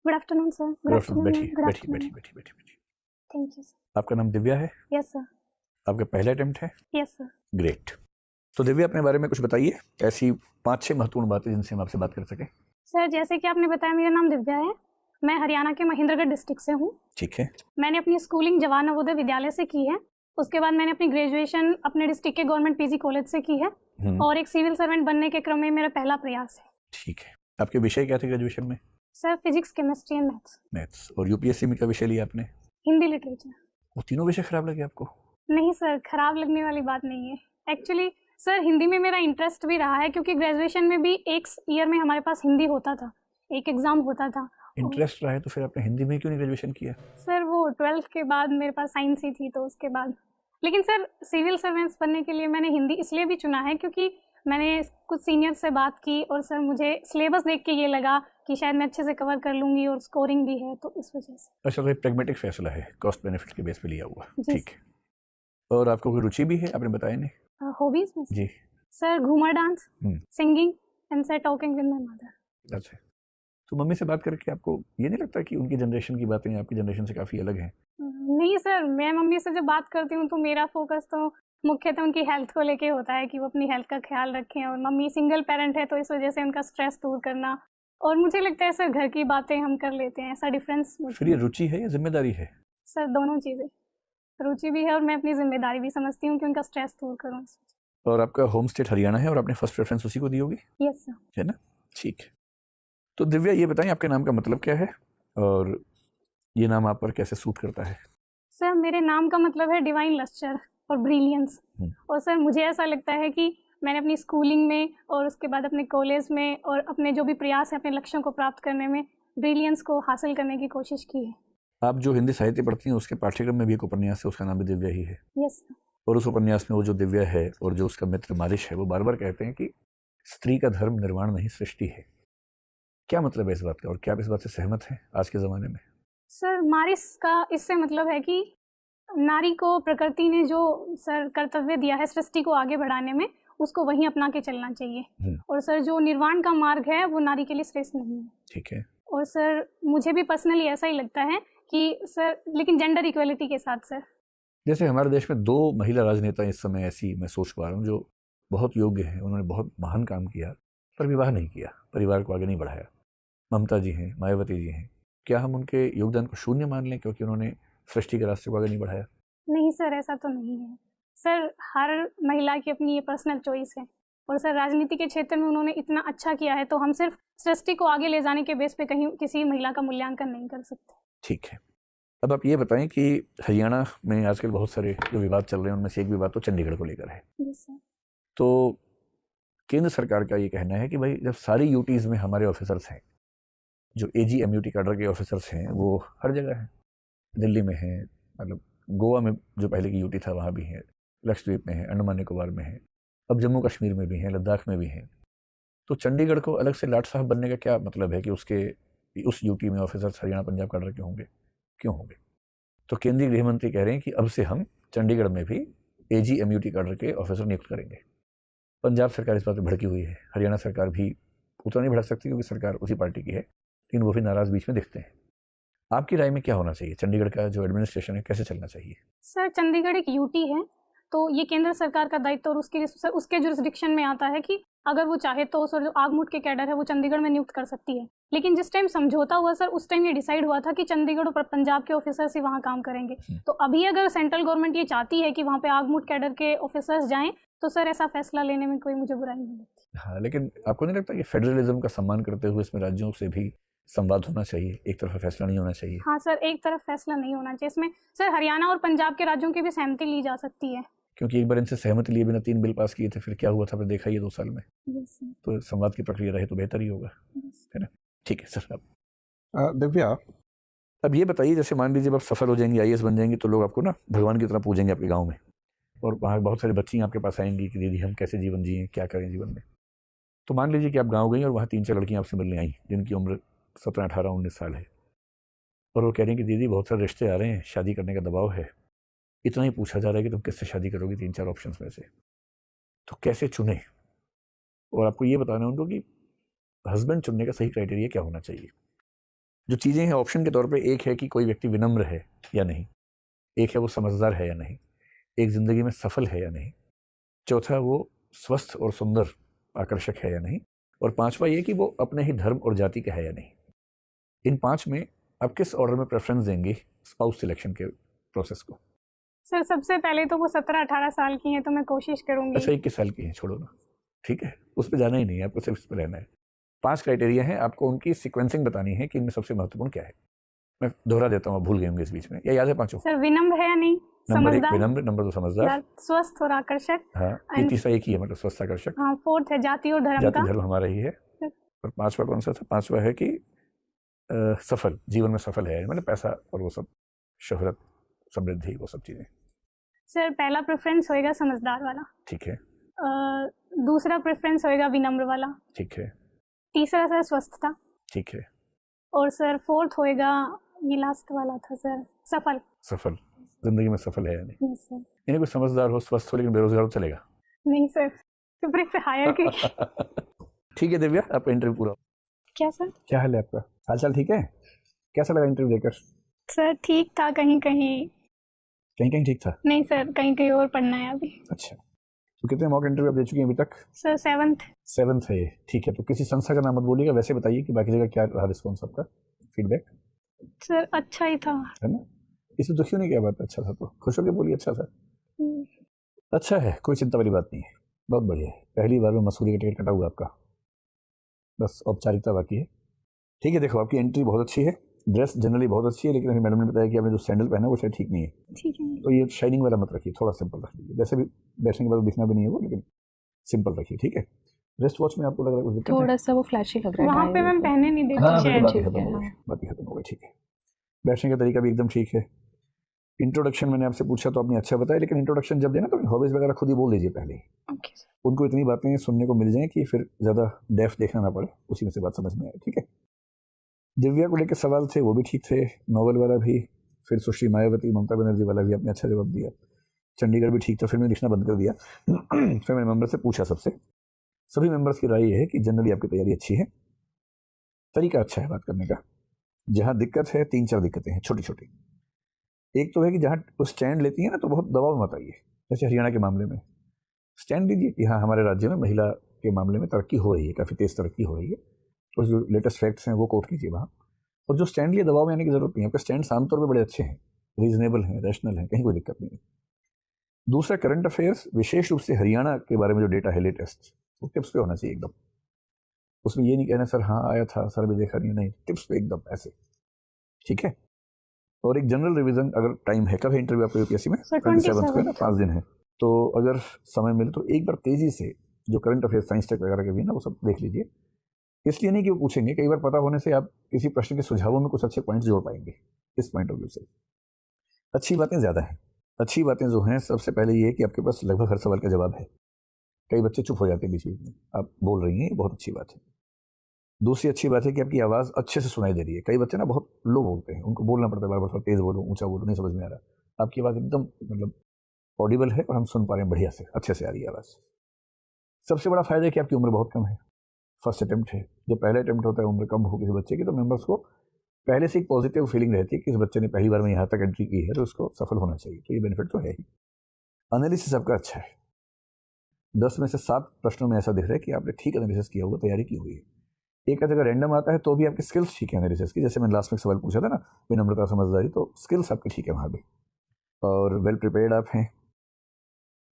Good afternoon sir. Good good afternoon. Afternoon बैठिए good बैठिए afternoon. बैठिए बैठिए बैठिए बैठिए। Thank you sir. आपका नाम दिव्या है? Yes sir. आपका पहला अटेम्प्ट है? Yes sir. ग्रेट। तो दिव्या अपने बारे में कुछ बताइए, ऐसी 5-6 महत्वपूर्ण बातें जिनसे हम आपसे बात कर सकें। सर जैसे कि आपने बताया, मेरा नाम दिव्या है। मैं हरियाणा के महेंद्रगढ़ डिस्ट्रिक्ट से हूँ। ठीक है। मैंने अपनी स्कूलिंग जवाहर नवोदय विद्यालय से की है। उसके बाद मैंने अपनी ग्रेजुएशन अपने डिस्ट्रिक्ट के गवर्नमेंट पीजी कॉलेज से की है। और एक सिविल सर्वेंट बनने के क्रम में मेरा पहला प्रयास है। ठीक है। आपके विषय क्या थे ग्रेजुएशन में? Sir physics, chemistry and maths. Maths. और यूपीएससी में क्या विषय लिया आपने? हिंदी लिटरेचर। वो तीनों विषय खराब लगे आपको? नहीं सर, खराब लगने वाली बात नहीं है। एक्चुअली सर हिंदी में मेरा इंटरेस्ट भी रहा है, क्योंकि ग्रेजुएशन में भी एक ईयर में हमारे पास हिंदी होता था, एक एग्ज़ाम होता था। इंटरेस्ट रहा है तो फिर आपने हिंदी में क्यों नहीं ग्रेजुएशन किया? सर वो 12th के बाद मेरे पास साइंस ही थी, तो उसके बाद। लेकिन सर सिविल सर्वेंट्स बनने के लिए मैंने हिंदी इसलिए भी चुना है क्योंकि मैंने कुछ सीनियर से बात की और सर मुझे सिलेबस देख के ये लगा कि शायद मैं अच्छे से कवर कर लूँगी, और स्कोरिंग भी है, तो इस वजह से। अच्छा, तो ये प्रैग्मेटिक फैसला है, कॉस्ट बेनिफिट के बेस पे लिया हुआ। जी ठीक है। और आपको कोई रुचि भी है, आपने बताया नहीं? हॉबीज में जी। Sir Ghoomar dance, singing and sir talking with my mother. अच्छा, तो मम्मी से बात करके आपको ये नहीं लगता कि उनकी जनरेशन की बातें आपकी जनरेशन से काफ़ी अलग हैं? नहीं सर, मैं मम्मी से जब बात करती हूँ तो मेरा फोकस तो मुख्यतः उनकी हेल्थ को लेके होता है कि वो अपनी हेल्थ का ख्याल रखें, और मम्मी सिंगल पेरेंट है तो इस वजह से उनका स्ट्रेस दूर करना। और मुझे लगता है सर घर की बातें हम कर लेते हैं, ऐसा डिफरेंस फिर ये रुचि है या जिम्मेदारी है? सर दोनों चीज़ें, रुचि भी है और मैं अपनी जिम्मेदारी भी समझती हूँ कि उनका स्ट्रेस दूर करूँ। और आपका होम स्टेट हरियाणा है और आपने फर्स्ट प्रेफरेंस उसी को दी होगी, यस सर। है ना? ठीक है। तो दिव्या ये बताएं, आपके नाम का मतलब क्या है और ये नाम आप पर कैसे सूट करता है? सर मेरे नाम का मतलब है डिवाइन लस्टर और ब्रिलियंस। और सर मुझे ऐसा लगता है कि मैंने अपनी स्कूलिंग में और उसके बाद अपने कॉलेज में और अपने जो भी प्रयास है अपने लक्ष्यों को प्राप्त करने में, ब्रिलियंस को हासिल करने की कोशिश की है। आप जो हिंदी साहित्य पढ़ती हैं उसके पाठ्यक्रम में भी एक उपन्यास है, उसका नाम भी दिव्या ही है। Yes sir. और उस उपन्यास में वो जो दिव्या है और जो उसका मित्र मारिश है, वो बार बार कहते हैं कि स्त्री का धर्म निर्माण नहीं सृष्टि है। क्या मतलब है इस बात का, और क्या आप इस बात से सहमत हैं आज के ज़माने में? सर मारिस का इससे मतलब है कि नारी को प्रकृति ने जो सर कर्तव्य दिया है सृष्टि को आगे बढ़ाने में, उसको वहीं अपना के चलना चाहिए। और सर जो निर्वाण का मार्ग है वो नारी के लिए श्रेष्ठ नहीं है। ठीक है। और सर मुझे भी पर्सनली ऐसा ही लगता है कि सर, लेकिन जेंडर इक्वलिटी के साथ सर। जैसे हमारे देश में 2 महिला राजनेता इस समय ऐसी मैं सोच पा रहा हूँ जो बहुत योग्य हैं, उन्होंने बहुत महान काम किया पर विवाह नहीं किया, परिवार को आगे नहीं बढ़ाया। ममता जी हैं, मायावती जी हैं। क्या हम उनके योगदान को शून्य मान लें क्योंकि उन्होंने सृष्टि के रास्ते को आगे नहीं बढ़ाया? नहीं सर, ऐसा तो नहीं है। सर हर महिला की अपनी ये पर्सनल चॉइस है, और सर राजनीति के क्षेत्र में उन्होंने इतना अच्छा किया है, तो हम सिर्फ सृष्टि को आगे ले जाने के बेस पे कहीं किसी महिला का मूल्यांकन नहीं कर सकते। ठीक है। अब आप ये बताएं कि हरियाणा में आजकल बहुत सारे जो विवाद चल रहे हैं उनमें से एक विवाद तो चंडीगढ़ को लेकर है। जी सर। तो केंद्र सरकार का ये कहना है कि भाई जब सारी यूटीज़ में हमारे ऑफिसर्स हैं, जो एजी एमयूटी कैडर के ऑफिसर्स हैं, वो हर जगह हैं। दिल्ली में हैं, मतलब गोवा में जो पहले की यूटी था वहाँ भी हैं, लक्षद्वीप में है, अंडमान निकोबार में है, अब जम्मू कश्मीर में भी हैं, लद्दाख में भी हैं। तो चंडीगढ़ को अलग से लाट साहब बनने का क्या मतलब है कि उस यूटी में ऑफिसर्स हरियाणा पंजाब कैडर के होंगे? क्यों होंगे? तो केंद्रीय गृह मंत्री कह रहे हैं कि अब से हम चंडीगढ़ में भी एजी एमयूटी कैडर के ऑफिसर नियुक्त करेंगे। पंजाब सरकार इस बात पर भड़की हुई है, हरियाणा सरकार भी उतना नहीं भड़क सकती क्योंकि सरकार उसी पार्टी की है, लेकिन वो भी नाराज़ बीच में दिखते हैं। आपकी राय में क्या होना चाहिए? चंडीगढ़ का जो एडमिनिस्ट्रेशन है कैसे चलना चाहिए? सर चंडीगढ़ एक यूटी है, तो ये केंद्र सरकार का दायित्व और उसके जुरिस्डिक्शन में आता है कि अगर वो चाहे तो सर जो आगमुट के कैडर है वो चंडीगढ़ में नियुक्त कर सकती है। लेकिन जिस टाइम समझौता हुआ सर, उस टाइम ये डिसाइड हुआ था कि चंडीगढ़ और पंजाब के ऑफिसर्स ही वहाँ काम करेंगे। तो अभी अगर सेंट्रल गवर्नमेंट ये चाहती है कि वहाँ पे आगमुट कैडर के ऑफिसर्स जाएं, तो सर ऐसा फैसला लेने में कोई मुझे बुराई नहीं लगती। हाँ, लेकिन आपको नहीं लगता कि फेडरलिज्म का सम्मान करते हुए इसमें राज्यों से भी संवाद होना चाहिए, एक तरफा फैसला नहीं होना चाहिए? हाँ सर, एक तरफ फैसला नहीं होना चाहिए इसमें। सर हरियाणा और पंजाब के राज्यों की भी सहमति ली जा सकती है। क्योंकि एक बार इनसे सहमति लिए बिना 3 बिल पास किए थे, फिर क्या हुआ था, फिर देखा ही है 2 साल में। तो संवाद की प्रक्रिया रहे तो बेहतर ही होगा, है ना? ठीक है सर। अब दिव्या, अब ये बताइए, जैसे मान लीजिए आप सफल हो जाएंगी, आईएएस बन जाएंगी, तो लोग आपको ना भगवान की तरह पूजेंगे आपके गाँव में, और वहाँ बहुत सारी बच्चियाँ आपके पास आएंगी कि दीदी हम कैसे जीवन जिएँ, क्या करें जीवन में। तो मान लीजिए कि आप गाँव गई और वहाँ 3-4 लड़कियाँ आपसे मिलने आई जिनकी उम्र 17, 18, 19 साल है, और वो कह रही हैं कि दीदी बहुत सारे रिश्ते आ रहे हैं, शादी करने का दबाव है, इतना ही पूछा जा रहा है कि तुम किससे शादी करोगी 3-4 ऑप्शंस में से, तो कैसे चुने? और आपको ये बताना है उनको कि हस्बैंड चुनने का सही क्राइटेरिया क्या होना चाहिए। जो चीज़ें हैं ऑप्शन के तौर पे, एक है कि कोई व्यक्ति विनम्र है या नहीं, एक है वो समझदार है या नहीं, एक ज़िंदगी में सफल है या नहीं, चौथा वो स्वस्थ और सुंदर आकर्षक है या नहीं, और पांचवा ये कि वो अपने ही धर्म और जाति का है या नहीं। इन 5 में आप किस ऑर्डर में प्रेफरेंस देंगे स्पाउस सिलेक्शन के प्रोसेस को? सर सबसे पहले तो वो 17-18 साल की हैं, तो मैं कोशिश करूंगी। अच्छा 21 साल की हैं, छोड़ो ना, ठीक है, उस पर जाना ही नहीं है आपको, सिर्फ इस पर रहना है। 5 क्राइटेरिया हैं, आपको उनकी सीक्वेंसिंग बतानी है कि इनमें सबसे महत्वपूर्ण क्या है। मैं दोहरा देता हूँ, आप भूल गए होंगे इस बीच में, या याद है पांचों? सर विनम्र है या नहीं, नंबर 1 समझदार, विनम्र, नंबर 2 समझदार, स्वस्थ और आकर्षक, हाँ ये तीसरा एक ही है, मतलब स्वस्थ आकर्षक। हाँ, 4th है जाति और धर्म जाति का। धर्म हमारा ही है। और 5वां कौन सा था? 5वां है कि सफल, जीवन में सफल है, मतलब पैसा और वो सब, शोहरत, समृद्धि, वो सब चीज़ें। सर पहला प्रेफरेंस होएगा समझदार वाला, ठीक है, दूसरा प्रेफरेंस होएगा विनम्र वाला, ठीक है, तीसरा सर स्वस्थता, ठीक है, और सर 4th होएगा, ये लास्ट वाला था सर, सफल। सफल, जिंदगी में सफल है या नहीं। नहीं सर। यानी कोई समझदार हो, स्वस्थ हो, लेकिन बेरोजगार हो, चलेगा? नहीं सर, तो फिर हायर की। ठीक है दिव्या, आपका इंटरव्यू पूरा। क्या सर? क्या हाल है आपका? हाल चाल ठीक है? कैसा लगा इंटरव्यू देकर? सर ठीक था, कहीं कहीं। कहीं कहीं ठीक था? नहीं सर, कहीं कहीं और पढ़ना है अभी। अच्छा, तो कितने मॉक इंटरव्यू आप दे चुके हैं अभी तक? सर 7th है ये, ठीक है। तो किसी संस्था का नाम मत बोलिएगा, वैसे बताइए कि बाकी जगह क्या रहा रिस्पॉन्स आपका, फीडबैक? सर अच्छा ही था। है ना, इसमें दुखी होने की क्या बात है, अच्छा था तो खुश होकर बोलिए अच्छा था। अच्छा है, कोई चिंता वाली बात नहीं है, बहुत बढ़िया है। पहली बार में मसूरी का टिकट कटा हुआ आपका, बस औपचारिकता बाकी है। ठीक है, देखो आपकी एंट्री बहुत अच्छी है, ड्रेस जनरली बहुत अच्छी है, लेकिन अभी मैडम ने बताया कि आपने जो सैंडल पहना है वो शायद ठीक नहीं है। ठीक है। तो ये शाइनिंग वाला मत रखिए, थोड़ा सिंपल रख लीजिए, वैसे भी बैठने के बाद दिखना भी नहीं है वो, लेकिन सिंपल रखिए, ठीक है। रिस्ट वॉच में आपको लग रहा है कुछ दिक्कत है? थोड़ा सा वो फ्लैशी लग रहा है, वहाँ पे मैम पहने नहीं देती। हाँ, शायद। बात ही खत्म हो गई, ठीक है। बैठने का तरीका भी एकदम ठीक है। इंट्रोडक्शन मैंने आपसे पूछा तो आपने अच्छा बताया, लेकिन इंट्रोडक्शन जब देना तो हॉबीज वगैरह खुद ही बोल दीजिए पहले ही। Okay sir. उनको इतनी बातें सुनने को मिल जाएं कि फिर ज़्यादा डेफ देखना ना पड़े, उसी में से बात समझ में आए, ठीक है। दिव्या को लेकर सवाल थे, वो भी ठीक थे, नॉवल वाला भी, फिर सुश्री मायावती, ममता बनर्जी वाला भी आपने अच्छा जवाब दिया, चंडीगढ़ भी ठीक था, फिर मैंने लिखना बंद कर दिया। फिर मैंने मेंबर से पूछा, सबसे सभी मेंबर्स की राय ये है कि जनरली आपकी तैयारी अच्छी है, तरीका अच्छा है बात करने का। जहाँ दिक्कत है, 3-4 दिक्कतें हैं छोटी छोटी। एक तो है कि जहाँ वो स्टैंड लेती है ना, तो बहुत दबाव मत आइए। जैसे हरियाणा के मामले में स्टैंड लीजिए कि हाँ हमारे राज्य में महिला के मामले में तरक्की हो रही है, काफ़ी तेज़ तरक्की हो रही है, और जो लेटेस्ट फैक्ट्स हैं वो कोट कीजिए वहाँ। और जो स्टैंड लिए दबाव में आने की जरूरत नहीं है, आपके स्टैंड आमतौर पर बड़े अच्छे हैं, रीजनेबल हैं, रैशनल हैं, कहीं कोई दिक्कत नहीं है। दूसरा, करंट अफेयर्स, विशेष रूप से हरियाणा के बारे में जो डेटा है लेटेस्ट, वो टिप्स पे होना चाहिए एकदम। उसमें ये नहीं कहना सर हाँ आया था, सर भी देखा नहीं, टिप्स पे एकदम ऐसे, ठीक है। और एक जनरल रिवीजन अगर टाइम है, कब है इंटरव्यू आपको यूपीएससी में? 27 को है ना, 5 दिन है। तो अगर समय मिले तो एक बार तेजी से जो करंट अफेयर, साइंस टेक वगैरह के भी ना, वो सब देख लीजिए। इसलिए नहीं कि वो पूछेंगे, कई बार पता होने से आप किसी प्रश्न के सुझावों में कुछ अच्छे पॉइंट्स जोड़ पाएंगे। इस पॉइंट ऑफ व्यू से अच्छी बातें ज़्यादा हैं। अच्छी बातें जो हैं, सबसे पहले ये है कि आपके पास लगभग हर सवाल का जवाब है। कई बच्चे चुप हो जाते हैं बीच बीच में, आप बोल रही हैं, ये बहुत अच्छी बात है। दूसरी अच्छी बात है कि आपकी आवाज़ अच्छे से सुनाई दे रही है। कई बच्चे ना बहुत लो बोलते हैं, उनको बोलना पड़ता है बार बार, तेज़ बोलो, ऊंचा बोलो, नहीं समझ में आ रहा। आपकी आवाज़ एकदम मतलब ऑडिबल है और हम सुन पा रहे हैं, बढ़िया से, अच्छे से आ रही है आवाज़। सबसे बड़ा फायदा है कि आपकी उम्र बहुत कम है, फर्स्ट अटेम्प्ट है। जब पहले अटेम्प्ट होता है, उम्र कम हो किसी बच्चे की, तो मेंबर्स को पहले से एक पॉजिटिव फीलिंग रहती है कि इस बच्चे ने पहली बार में यहाँ तक एंट्री की है, तो उसको सफल होना चाहिए। तो ये बेनिफिट तो है ही। एनालिसिस आपका अच्छा है, 10 में से 7 प्रश्नों में ऐसा दिख रहा है कि आपने ठीक एनालिसिस किया हुआ, तैयारी की हुई है। एक अगर रैंडम आता है तो भी आपकी स्किल्स ठीक है एनालिसिस की। जैसे मैंने लास्ट में सवाल पूछा था ना, विनम्रता, समझदारी, तो स्किल्स आपकी ठीक है वहाँ भी, और वेल प्रिपेयर्ड आप हैं।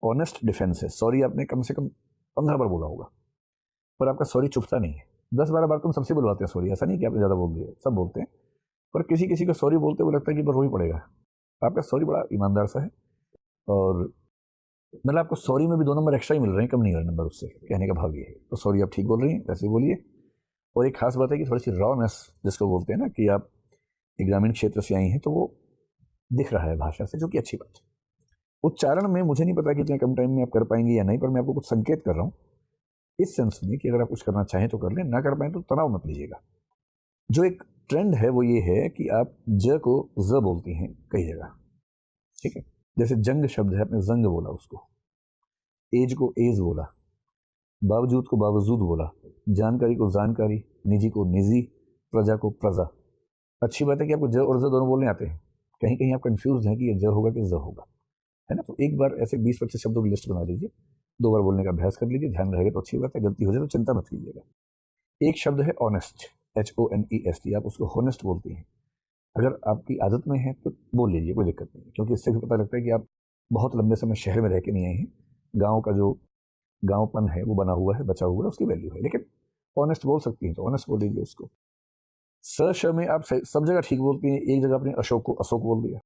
ऑनेस्ट डिफेंस है, सॉरी आपने कम से कम 15 बार बोला होगा, पर आपका सॉरी चुभता नहीं है। 10-12 बार तुम सबसे बुलवाते हैं सॉरी, ऐसा नहीं कि आपने ज़्यादा बोल दिया, सब बोलते हैं, पर किसी किसी को सॉरी बोलते हुए लगता है कि पर रो ही पड़ेगा। आपका सॉरी बड़ा ईमानदार सा है, और मतलब आपको सॉरी में भी 2 नंबर एक्स्ट्रा ही मिल रहे हैं, कम नहीं हो रहे नंबर, उससे कहने का भाव ये है। तो सॉरी आप ठीक बोल रही हैं, वैसे बोलिए। और एक खास बात है कि थोड़ी सी रॉनेस जिसको बोलते हैं ना, कि आप एक ग्रामीण क्षेत्र से आई हैं, तो वो दिख रहा है भाषा से, जो कि अच्छी बात है। उच्चारण में मुझे नहीं पता कि इतने कम टाइम में आप कर पाएंगे या नहीं, पर मैं आपको कुछ संकेत कर रहा हूँ इस सेंस में कि अगर आप कुछ करना चाहें तो कर लें, ना कर पाएं तो तनाव मत लीजिएगा। जो एक ट्रेंड है वो ये है कि आप ज को ज बोलती हैं कई जगह, ठीक है। जैसे जंग शब्द है, आपने जंग बोला उसको, एज को एज बोला, बावजूद को बावजूद बोला, जानकारी को जानकारी, निजी को निजी, प्रजा को प्रजा। अच्छी बात है कि आपको ज और ज़ दोनों बोलने आते हैं। कहीं कहीं आप कंफ्यूज हैं कि ये ज होगा कि ज़ होगा, है ना? तो एक बार ऐसे 20-25 शब्दों की लिस्ट बना लीजिए, 2 बार बोलने का अभ्यास कर लीजिए, ध्यान रहेगा तो अच्छी बात है, गलती हो जाए तो चिंता मत कीजिएगा। एक शब्द है ऑनेस्ट, HONEST, आप उसको हॉनेस्ट बोलती हैं। अगर आपकी आदत में है तो बोल लीजिए, कोई दिक्कत नहीं है, क्योंकि इससे भी पता लगता है कि आप बहुत लंबे समय शहर में रह के नहीं आए हैं। गाँव का जो गाँवपन है वो बना हुआ है, बचा हुआ है, उसकी वैल्यू है। लेकिन ऑनेस्ट बोल सकती हैं तो ऑनेस्ट बोल दीजिए उसको। स, श में आप सब जगह ठीक बोलती हैं, एक जगह आपने अशोक को अशोक बोल दिया।